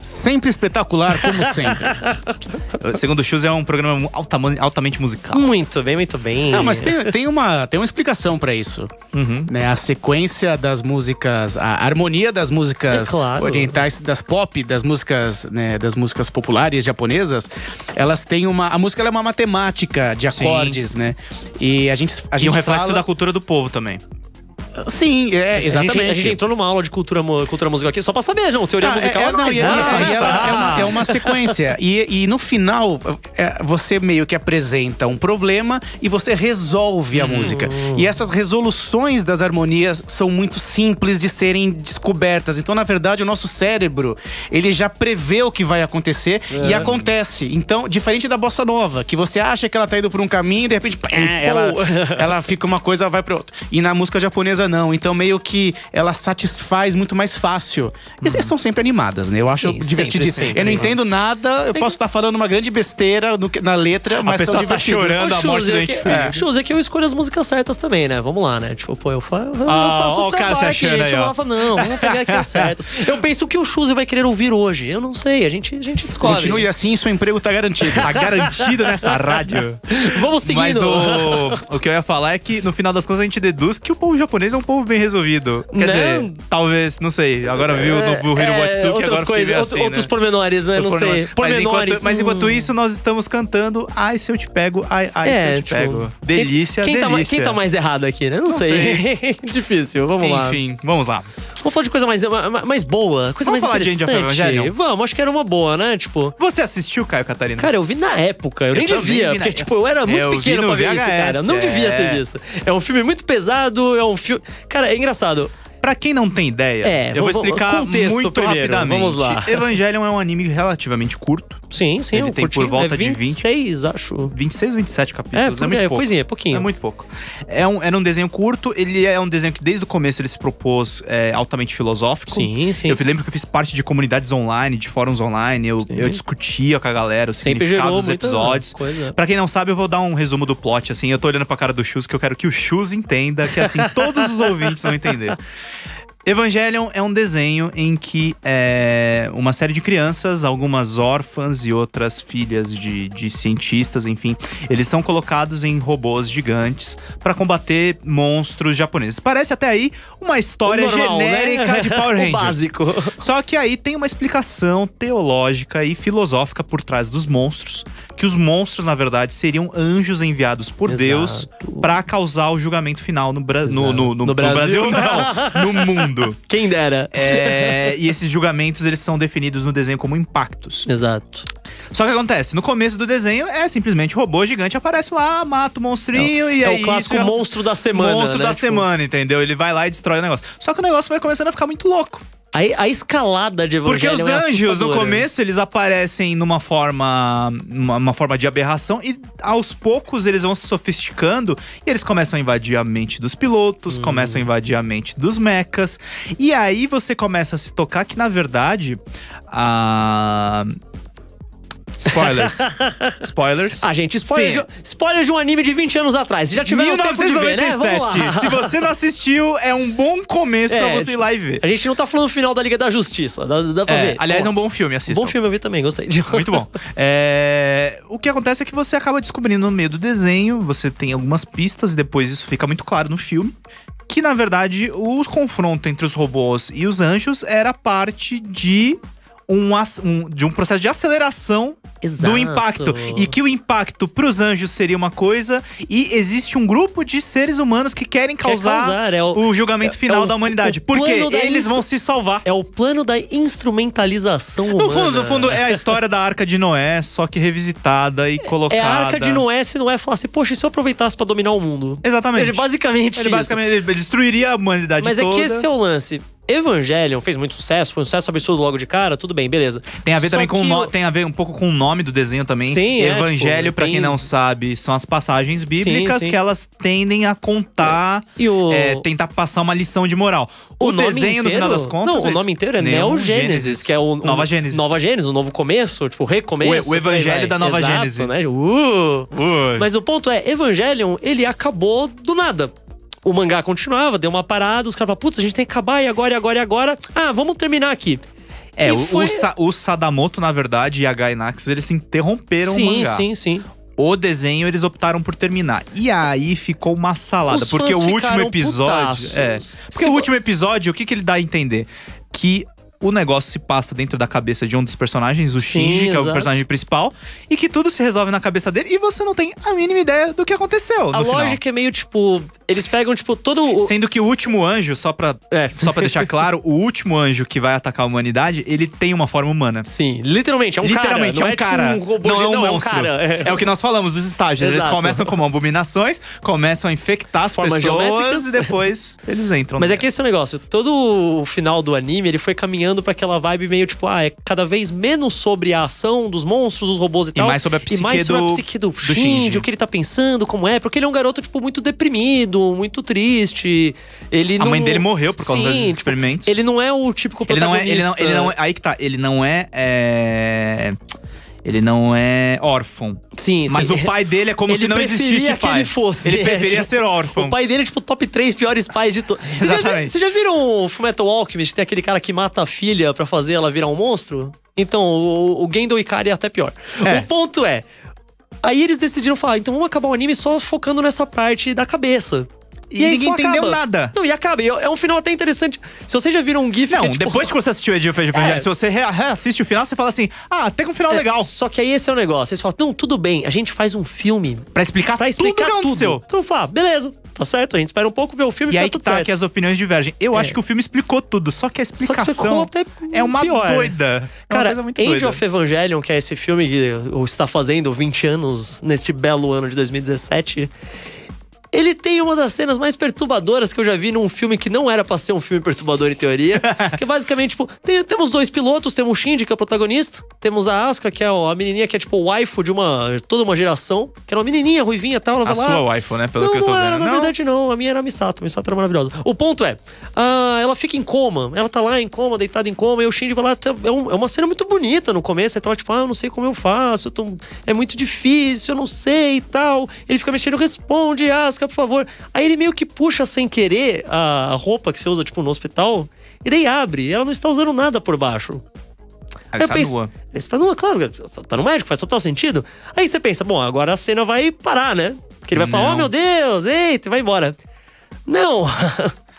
Sempre espetacular, como sempre. Segundo o Chus, é um programa altamente musical. Muito bem. Não, mas tem uma explicação pra isso. Né? A sequência das músicas, a harmonia das músicas orientais, das pop, das músicas, né, das músicas populares japonesas, elas têm a música ela é uma matemática de acordes, né? E a gente um reflexo da cultura do povo também. Sim, exatamente. A gente entrou numa aula de cultura musical aqui só pra saber, não. Teoria musical é uma sequência. E no final, você meio que apresenta um problema e você resolve a música. E essas resoluções das harmonias são muito simples de serem descobertas. Então, na verdade, o nosso cérebro, ele já prevê o que vai acontecer e acontece. Então, diferente da bossa nova, que você acha que ela tá indo por um caminho e de repente ela fica uma coisa, vai pra outra. E na música japonesa não, então meio que ela satisfaz muito mais fácil. E são sempre animadas, né? Eu acho divertido. Sempre. Eu não entendo nada, eu posso estar falando uma grande besteira na letra, mas são divertidas. A pessoa tá chorando a morte da gente. Chus, é que eu escolho as músicas certas também, né? Vamos lá, né? Tipo, pô, eu faço o trabalho aqui, gente. Eu falo, não, vamos pegar aqui as certas. Eu penso que o Chus vai querer ouvir hoje. Eu não sei, a gente descobre. Continue assim, seu emprego tá garantido. Tá garantido nessa rádio. Vamos seguindo. Mas o que eu ia falar é que, no final das contas, a gente deduz que o povo japonês é um povo bem resolvido. Quer dizer, talvez, não sei. Agora viu no Buhiro Watsuki, agora coisas, assim, outros né? pormenores, né? Não sei. Pormenores. Mas enquanto isso, nós estamos cantando Ai, se eu te pego, ai, se eu te pego. Delícia, delícia. Quem tá mais errado aqui, né? Não sei. Difícil, vamos lá. Enfim, vamos lá. Vamos falar de coisa mais boa, coisa mais falar de interessante. End of Evangelion? Vamos, acho que era uma boa, né? Tipo... Você assistiu, Caio Catarina? Cara, eu vi na época, eu nem devia, porque tipo, eu era muito pequeno pra ver isso, cara. Eu não devia ter visto. É um filme muito pesado, é um filme... Cara, é engraçado. Pra quem não tem ideia, eu vou explicar muito primeiro, rapidamente. Vamos lá. Evangelion é um anime relativamente curto. Sim, Ele tem por volta de 26, acho. 26 ou 27 capítulos. É muito pouco. Coisinha, pouquinho. É muito pouco. Era um desenho curto, ele é um desenho que desde o começo ele se propôs altamente filosófico. Sim. Eu lembro que eu fiz parte de comunidades online, de fóruns online, eu discutia com a galera o significado dos episódios. Pra quem não sabe, eu vou dar um resumo do plot, assim. Eu tô olhando pra cara do Chus, que eu quero que o Chus entenda, que assim, todos os ouvintes vão entender. Evangelion é um desenho em que uma série de crianças, algumas órfãs e outras filhas de cientistas, enfim, eles são colocados em robôs gigantes pra combater monstros japoneses. Parece até aí uma história genérica, né? De Power Rangers. Básico. Só que aí tem uma explicação teológica e filosófica por trás dos monstros, que os monstros, na verdade, seriam anjos enviados por Deus pra causar o julgamento final no Brasil, não, no mundo. Quem dera. E esses julgamentos, eles são definidos no desenho como impactos. Exato. Só que acontece, no começo do desenho é simplesmente robô gigante aparece lá, mata o monstrinho e aí... É o clássico monstro da semana, Monstro da semana, entendeu? Ele vai lá e destrói o negócio. Só que o negócio vai começando a ficar muito louco. A escalada de Evangelion Porque os é anjos, no assustadora. começo, eles aparecem numa forma de aberração. E aos poucos eles vão se sofisticando. E eles começam a invadir a mente dos pilotos. Começam a invadir a mente dos mechas. E aí você começa a se tocar que, na verdade, Spoilers. Gente, spoiler de um anime de 20 anos atrás. Já tiveram tempo de ver, né? Vamos lá. Se você não assistiu, é um bom começo pra você ir lá e ver. A gente não tá falando do final da Liga da Justiça. Dá pra ver. Aliás, é um bom filme, assista. Bom filme, eu vi também, gostei. Muito bom. O que acontece é que você acaba descobrindo no meio do desenho, você tem algumas pistas e depois isso fica muito claro no filme, que na verdade o confronto entre os robôs e os anjos era parte de um processo de aceleração Exato. do impacto. E que o impacto pros anjos seria uma coisa, e existe um grupo de seres humanos que querem causar o julgamento final da humanidade. Porque eles vão se salvar. É o plano da instrumentalização humana. No fundo, é a história da Arca de Noé, só que revisitada e colocada. É a Arca de Noé, se Noé falasse, poxa, e se eu aproveitasse pra dominar o mundo? Exatamente. Ele basicamente ele destruiria a humanidade toda. Mas é que esse é o lance. Evangelion fez muito sucesso, foi um sucesso absurdo logo de cara, tudo bem, beleza. Tem a ver também tem a ver um pouco com o nome do desenho também. Sim, Evangelho, pra quem não sabe, são as passagens bíblicas que elas tendem a contar, tentar passar uma lição de moral. O desenho, no final das contas… Não, o nome inteiro é Neo Gênesis, que é o… Nova Gênesis. Nova Gênesis, o novo começo, tipo, recomeço. O Evangelho da Nova Gênesis. Né? Mas o ponto é, Evangelion, ele acabou do nada. O mangá continuava, deu uma parada, os caras falaram, putz, a gente tem que acabar, e agora? Vamos terminar aqui. O Sadamoto, na verdade, e a Gainax, eles se interromperam o mangá. Sim. O desenho, eles optaram por terminar. E aí ficou uma salada. Porque o último episódio… Porque o último episódio, o que ele dá a entender? Que o negócio se passa dentro da cabeça de um dos personagens, o Shinji, que é o personagem principal, e que tudo se resolve na cabeça dele e você não tem a mínima ideia do que aconteceu no final. A lógica é meio, tipo… Eles pegam, tipo, todo… Sendo que o último anjo, só pra deixar claro, o último anjo que vai atacar a humanidade, ele tem uma forma humana. Sim, literalmente, é um cara. Literalmente, é um cara. Tipo um robô, não é um monstro. monstro. É o que nós falamos dos estágios. Exato. Eles começam como abominações, começam a infectar as Formas pessoas geométricas. e depois eles entram. Mas é que esse é o negócio. Todo o final do anime, ele foi caminhando pra aquela vibe meio, tipo, é cada vez menos sobre a ação dos monstros, dos robôs e tal. E mais sobre a psique do Shinji. O que ele tá pensando, como é. Porque ele é um garoto, tipo, muito deprimido, muito triste. A mãe dele morreu por causa desses experimentos. Ele não é o típico protagonista. Ele não é, aí que tá, ele não é órfão. Sim. Mas o pai dele é como se não existisse pai. Ele fosse. Ele preferia ser órfão. O pai dele é tipo top 3 piores pais de todos. Vocês já viram o Fullmetal Alchemist? Tem aquele cara que mata a filha pra fazer ela virar um monstro? Então, o Gendo Ikari é até pior. O ponto é… Aí eles decidiram falar, então vamos acabar o anime só focando nessa parte da cabeça. E ninguém entendeu nada. Não, e acaba. É um final até interessante. Se vocês já viram um GIF… Não, que é, tipo, depois que você assistiu Age of Empires, se você reassiste o final, você fala assim, até com um final legal. Só que aí esse é o negócio. Eles falam, não, tudo bem, a gente faz um filme pra explicar tudo que aconteceu. Então fala, beleza, tá certo, a gente espera um pouco, ver o filme e tá aí tudo que tá certo. que as opiniões divergem. Eu acho que o filme explicou tudo, só que a explicação é uma doida. Cara, uma muito Age doida. of Evangelion, que é esse filme que está fazendo 20 anos neste belo ano de 2017… Ele tem uma das cenas mais perturbadoras que eu já vi num filme que não era pra ser um filme perturbador em teoria. Que basicamente, tipo, temos dois pilotos, temos o Shinji, que é o protagonista, temos a Asuka, que é a menininha que é tipo o waifu de toda uma geração, que era uma menininha ruivinha e tal, ela vai lá… sua waifu, né? Pelo que eu tô não era, vendo. na verdade não, a minha era a Misato era maravilhosa. O ponto é, ela fica em coma, ela tá lá em coma, deitada em coma, e o Shinji vai lá, é uma cena muito bonita no começo, aí tá lá tipo, eu não sei como eu faço, é muito difícil, eu não sei e tal. Ele fica mexendo, responde, Asuka, por favor. Aí ele meio que puxa sem querer a roupa que você usa, tipo, no hospital, e daí abre. Ela não está usando nada por baixo. Ela está nua. Ela está nua, claro. Tá no médico, faz total sentido. Aí você pensa, bom, agora a cena vai parar, né? Porque ele vai falar, meu Deus, eita, vai embora. Não.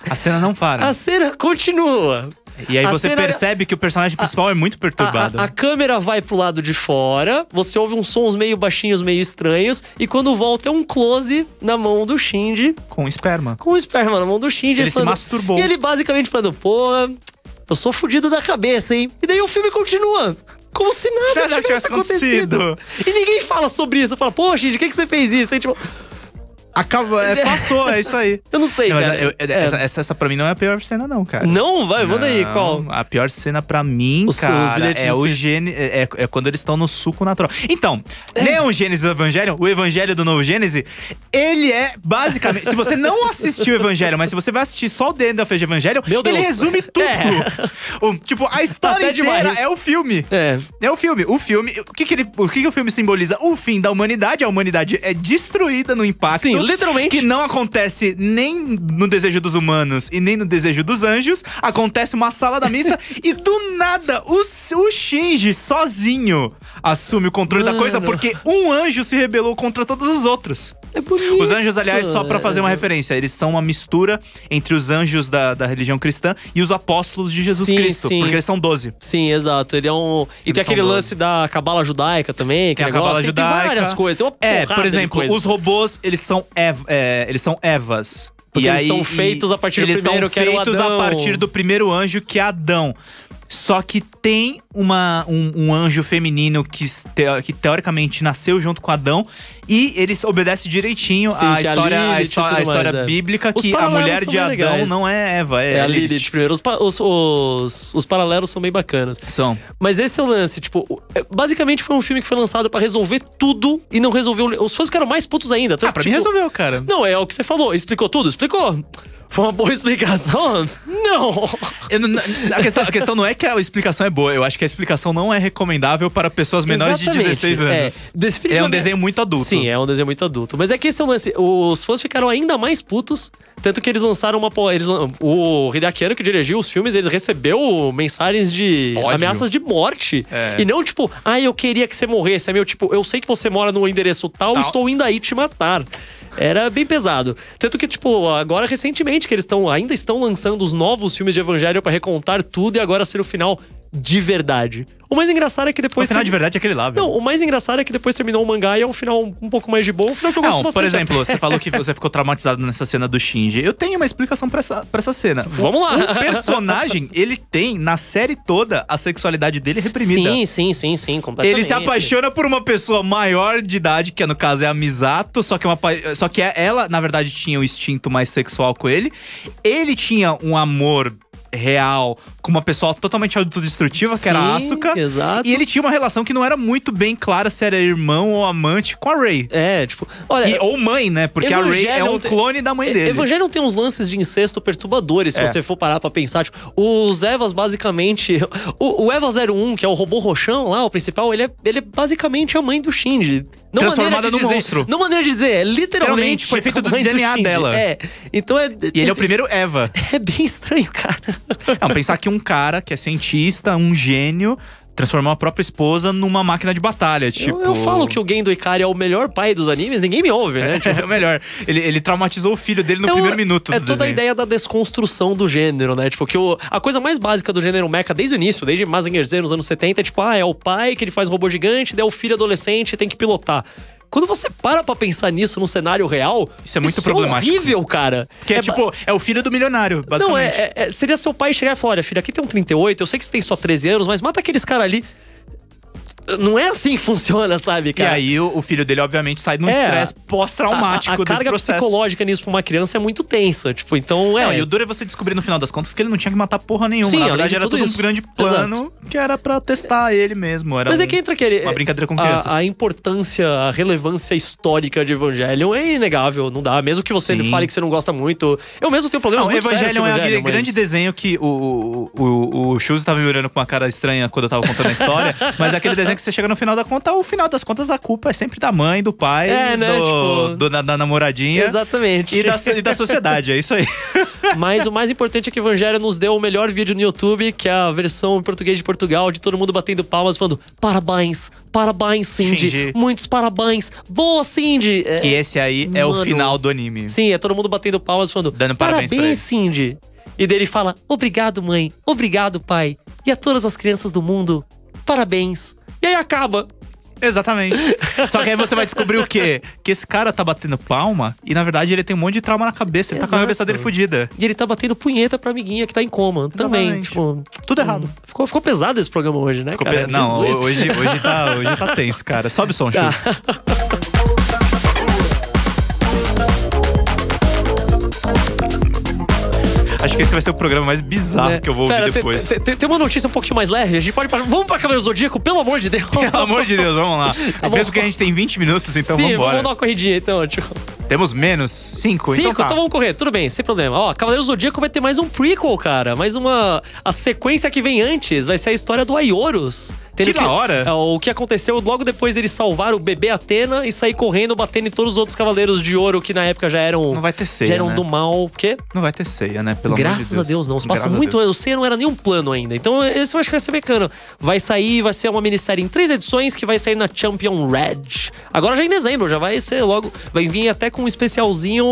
A cena não para. A cena continua. E aí você percebe que o personagem principal é muito perturbado. A câmera vai pro lado de fora, você ouve uns sons meio baixinhos, meio estranhos, e quando volta é um close na mão do Shinji. Com esperma. Com esperma na mão do Shinji. Ele se masturbou. E ele basicamente falando, pô, eu sou fudido da cabeça, hein? E daí o filme continua. Como se nada tivesse acontecido. E ninguém fala sobre isso. Fala, pô, Shinji, o que você fez isso? Aí, tipo… Passou, é isso aí. Eu não sei, Não, mas cara. essa pra mim não é a pior cena, não, cara. Não? Vai, manda aí, qual? A pior cena pra mim, Os cara, bilhetes é o de- Gênesis. É quando eles estão no suco natural. Então, Neon Gênesis Evangelion, o Evangelho do Novo Gênesis, ele é basicamente. Se você não assistiu o Evangelho, mas se você vai assistir só o The End of the Evangelion, Meu Deus. ele resume tudo. Tipo, a história Até inteira demais. é o filme. É. É o filme. O filme. O que o filme simboliza? O fim da humanidade. A humanidade é destruída no impacto. Sim, literalmente. Que não acontece nem no desejo dos humanos e nem no desejo dos anjos. Acontece uma salada mista e do nada o Shinji sozinho assume o controle da coisa porque um anjo se rebelou contra todos os outros. É bonito. Os anjos, aliás, só pra fazer uma referência, eles são uma mistura entre os anjos da religião cristã e os apóstolos de Jesus Sim, Cristo. sim. Porque eles são 12. Sim, exato. Ele é um. E Eles tem aquele são lance da cabala judaica também. Tem a negócio. cabala Tem judaica. várias coisas. Tem uma porrada Por de exemplo, coisa. os robôs, eles são Evas. Porque eles são feitos a partir do primeiro, que era o Eles são feitos Adão. a partir do primeiro anjo, que é Adão. Só que tem um anjo feminino que teoricamente nasceu junto com Adão e ele obedece direitinho Sim, à que é a história, Lilith e tudo mais, história bíblica, Os que a paralelos mulher são de bem Adão legais. não é Eva, É a Lilith primeiro. Os paralelos são bem bacanas. São. Mas esse é o lance, tipo, basicamente foi um filme que foi lançado pra resolver tudo e não resolveu. Os fãs ficaram mais putos ainda. Tanto, Pra mim resolveu, cara. Não, é o que você falou. Explicou tudo? Explicou. Foi uma boa explicação? Não. A questão não é que a explicação é boa, eu acho que a explicação não é recomendável para pessoas menores Exatamente. de 16 anos. É um desenho muito adulto. Sim, é um desenho muito adulto. Mas é que esse é o lance. Os fãs ficaram ainda mais putos, tanto que eles lançaram o Hideaki Anno, que dirigiu os filmes, ele recebeu mensagens de Ódio. ameaças de morte. É. E não tipo, eu queria que você morresse. É meu tipo, eu sei que você mora no endereço tal. Estou indo aí te matar. Era bem pesado. Tanto que, tipo, agora recentemente que eles ainda estão lançando os novos filmes de Evangelho pra recontar tudo e agora ser o final de verdade. O mais engraçado é que depois... O final de verdade é aquele lá, velho. Não, o mais engraçado é que depois terminou o mangá e é um final um pouco mais de boa. Um final que eu gosto bastante. Por exemplo, você falou que você ficou traumatizado nessa cena do Shinji. Eu tenho uma explicação pra essa cena. Vamos lá. O personagem, ele tem, na série toda, a sexualidade dele reprimida. Sim, completamente. Ele se apaixona por uma pessoa maior de idade, que no caso é a Misato, só que ela, na verdade, tinha o instinto mais sexual com ele. Ele tinha um amor real com uma pessoa totalmente autodestrutiva, que era a Asuka. Exato. E ele tinha uma relação que não era muito bem clara se era irmão ou amante com a Rey. É, tipo... Olha, Ou mãe, né? Porque a Rey é um tem- clone da mãe dele. Evangelho tem uns lances de incesto perturbadores, se É. você for parar pra pensar. Tipo, os Evas, basicamente... O Eva 01, que é o robô roxão lá, o principal, ele é basicamente a mãe do Shinji. Não Transformada maneira de num dizer, monstro. Não maneira de dizer, é literalmente Literalmente, foi feito a do mãe DNA Shinji. dela. É, então é... E ele é o primeiro Eva. É bem estranho, cara. Não, pensar que um cara que é cientista, um gênio, transformou a própria esposa numa máquina de batalha, tipo... Eu falo que o Gendo Ikari é o melhor pai dos animes, ninguém me ouve, né? Tipo, É o melhor. Ele traumatizou o filho dele no primeiro minuto É do toda a desenho. ideia da desconstrução do gênero, né? Tipo, que a coisa mais básica do gênero mecha desde o início, desde Mazinger Z nos anos 70, é tipo, é o pai que ele faz robô gigante, daí é o filho adolescente tem que pilotar. Quando você para pra pensar nisso num cenário real, Isso é muito problemático. É horrível, cara. Que é o filho do milionário, basicamente. Não, seria seu pai chegar e falar: olha, filho, aqui tem um 38, eu sei que você tem só 13 anos, mas mata aqueles caras ali. Não é assim que funciona, sabe, E cara? aí o filho dele, obviamente, sai num estresse pós-traumático a desse carga processo. psicológica nisso pra uma criança é muito tensa. Tipo, então Não, e o duro é você descobrir no final das contas que ele não tinha que matar porra nenhuma. Sim, Na além verdade, de era tudo tudo isso. um grande plano que era pra testar ele mesmo. Era Mas é que entra aquele... uma brincadeira com crianças. A importância, a relevância histórica de Evangelion é inegável, não dá. Mesmo que você Sim. fale que você não gosta muito. Eu mesmo tenho problemas Não, muito sérios Evangelion com é aquele mas- grande desenho que o Shuzi tava me olhando com uma cara estranha quando eu tava contando a história. Mas é aquele desenho que você chega no final da conta, o final das contas a culpa é sempre da mãe, do pai, É, né, da namoradinha. Exatamente. E da sociedade, é isso aí. Mas o mais importante é que Evangelho nos deu o melhor vídeo no YouTube, que é a versão em português de Portugal, de todo mundo batendo palmas, falando parabéns, parabéns, Cindy. Shinji. Muitos parabéns. Boa, Cindy. Que esse aí é o Mano. final do anime. Sim, é todo mundo batendo palmas, falando Dando parabéns pra ele. Cindy. E daí ele fala, obrigado, mãe. Obrigado, pai. E a todas as crianças do mundo, parabéns. E aí acaba. Exatamente. Só que aí você vai descobrir o quê? Que esse cara tá batendo palma e, na verdade, ele tem um monte de trauma na cabeça. Ele tá com a Exato. cabeça dele fudida. E ele tá batendo punheta pra amiguinha que tá em coma. Também, Exatamente. tipo... Tudo errado. Ficou pesado esse programa hoje, né, cara? Não, Jesus. hoje tá tenso, cara. Sobe o som, Chu. Acho que esse vai ser o programa mais bizarro que eu vou ouvir depois. Tem uma notícia um pouquinho mais leve. A gente pode... Vamos pra Cavaleiro Zodíaco, pelo amor de Deus. Pelo amor de Deus, vamos lá. Eu penso que a gente tem 20 minutos, então Sim, vambora. vamos dar uma corridinha, então. Temos menos? 5? Então vamos correr. Tudo bem, sem problema. Ó, Cavaleiro Zodíaco vai ter mais um prequel, cara. Mais uma... A sequência que vem antes vai ser a história do Aioros. Que da hora. O que aconteceu logo depois dele salvar o bebê Athena e sair correndo, batendo em todos os outros Cavaleiros de Ouro que na época já eram... Não vai ter ceia, já eram né? do mal. O quê? Não vai ter ceia, né? Pelo amor de Deus. Graças a Deus, não. Se passa Graças muito anos. O ceia não era nem um plano ainda. Então, esse eu acho que vai ser bacana. Vai ser uma minissérie em 3 edições que vai sair na Champion Red. Agora já em dezembro, já vai ser logo... Vai vir até com um especialzinho,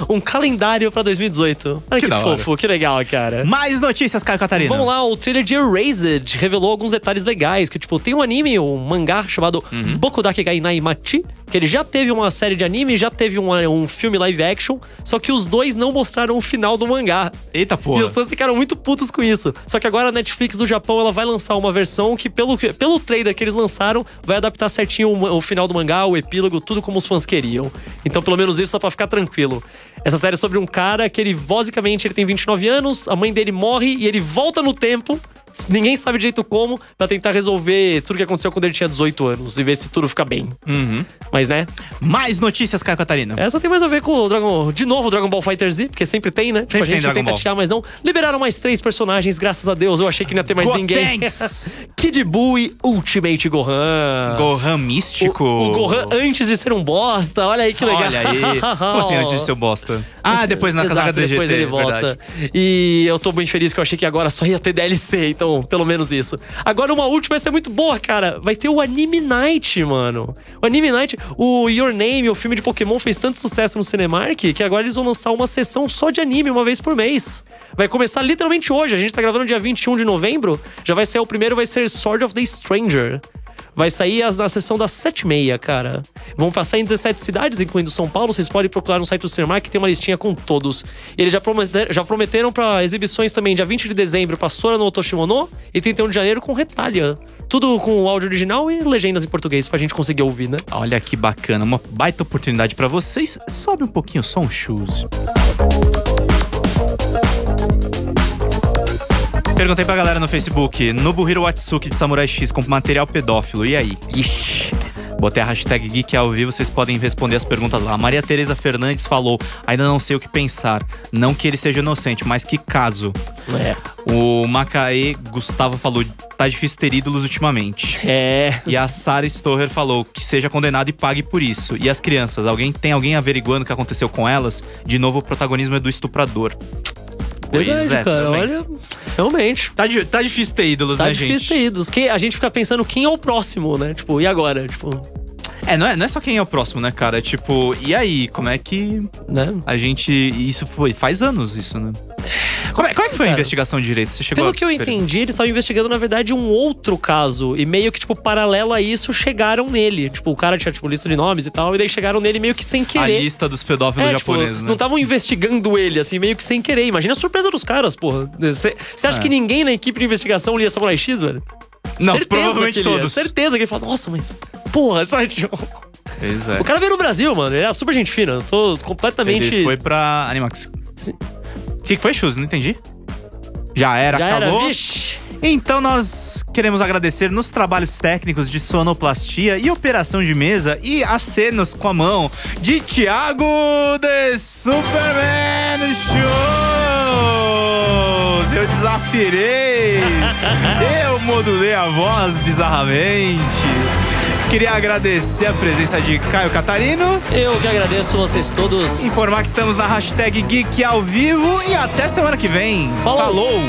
um calendário pra 2018. Olha que fofo, que legal, cara. Mais notícias, Caio Catarina. Vamos lá, o trailer de Erased revelou alguns detalhes legais, que tipo, tem um anime, um mangá chamado Boku Dakegai Naimachi, que ele já teve uma série de anime, já teve um filme live action, só que os dois não mostraram o final do mangá. Eita porra. E os fãs ficaram muito putos com isso. Só que agora a Netflix do Japão, ela vai lançar uma versão que pelo trailer que eles lançaram, vai adaptar certinho o final do mangá, o epílogo, tudo como os fãs queriam. Então pelo menos isso dá pra ficar tranquilo. Essa série é sobre um cara que ele, basicamente, ele tem 29 anos, a mãe dele morre e ele volta no tempo, ninguém sabe direito como, pra tentar resolver tudo que aconteceu quando ele tinha 18 anos e ver se tudo fica bem. Mas, né? Mais notícias, Caio Catarina. Essa tem mais a ver com o Dragon Ball FighterZ, porque sempre tem, né? Sempre a gente tem Dragon tenta Ball. tirar, mas não. Liberaram mais 3 personagens, graças a Deus. Eu achei que não ia ter mais ninguém. Kid Buu e Ultimate Gohan. Gohan místico. O Gohan antes de ser um bosta. Olha aí que legal. Olha aí. Como assim antes de ser um bosta? Ah, depois na casaca do depois ele volta. E eu tô muito feliz que eu achei que agora só ia ter DLC, então pelo menos isso. Agora uma última vai ser muito boa, cara. Vai ter o Anime Night, mano. O Anime Night, o Your Name, o filme de Pokémon, fez tanto sucesso no Cinemark que agora eles vão lançar uma sessão só de anime uma vez por mês. Vai começar literalmente hoje. A gente tá gravando dia 21 de novembro. Já vai ser o primeiro, vai ser Sword of the Stranger. Vai sair na sessão das 7h30, cara. Vão passar em 17 cidades, incluindo São Paulo. Vocês podem procurar no site do Cinemark, que tem uma listinha com todos. Eles já prometeram pra exibições também, dia 20 de dezembro, pra Sora no Otoshimono. E 31 de janeiro com Retalha. Tudo com o áudio original e legendas em português, pra gente conseguir ouvir, né? Olha que bacana, uma baita oportunidade pra vocês. Sobe um pouquinho só um shoes. Perguntei pra galera no Facebook, Nobuhiro Watsuki de Samurai X com material pedófilo, e aí? Ixi. Botei a hashtag Geek ao vivo, vocês podem responder as perguntas lá. A Maria Tereza Fernandes falou, ainda não sei o que pensar. Não que ele seja inocente, mas que caso. O Macaê Gustavo falou, tá difícil ter ídolos ultimamente. E a Sara Stoher falou, que seja condenado e pague por isso. E as crianças, tem alguém averiguando o que aconteceu com elas? De novo, o protagonismo é do estuprador. Verdade, cara, também. Olha, realmente. Tá difícil ter ídolos, né, gente? Tá difícil ter ídolos. A gente fica pensando quem é o próximo, né? Tipo, e agora? Tipo... Não é só quem é o próximo, né, cara? Tipo, e aí? Como é que a gente... Isso foi... Faz anos isso, né? Como é que foi a investigação de direito? Você chegou Pelo que eu entendi, eles estavam investigando, na verdade, um outro caso. E meio que, tipo, paralelo a isso, chegaram nele. Tipo, o cara tinha, tipo, lista de nomes e tal. E daí chegaram nele meio que sem querer. A lista dos pedófilos japoneses, tipo, né? Não estavam investigando ele, assim, meio que sem querer. Imagina a surpresa dos caras, porra. Você acha que ninguém na equipe de investigação lia Samurai X, velho? Não, certeza provavelmente todos. Certeza que ele fala, nossa, mas... Porra, sabe, tipo... O cara veio no Brasil, mano. Ele é super gente fina. Eu tô completamente... Ele foi pra Animax. O que foi, Chus? Não entendi. Já acabou? Vixe. Então nós queremos agradecer nos trabalhos técnicos de sonoplastia e operação de mesa e acenos com a mão de Thiago The Superman Shows. Eu desafirei. Eu modulei a voz bizarramente. Queria agradecer a presença de Caio Catarino. Eu que agradeço vocês todos. Informar que estamos na hashtag Geek ao vivo e até semana que vem. Falou.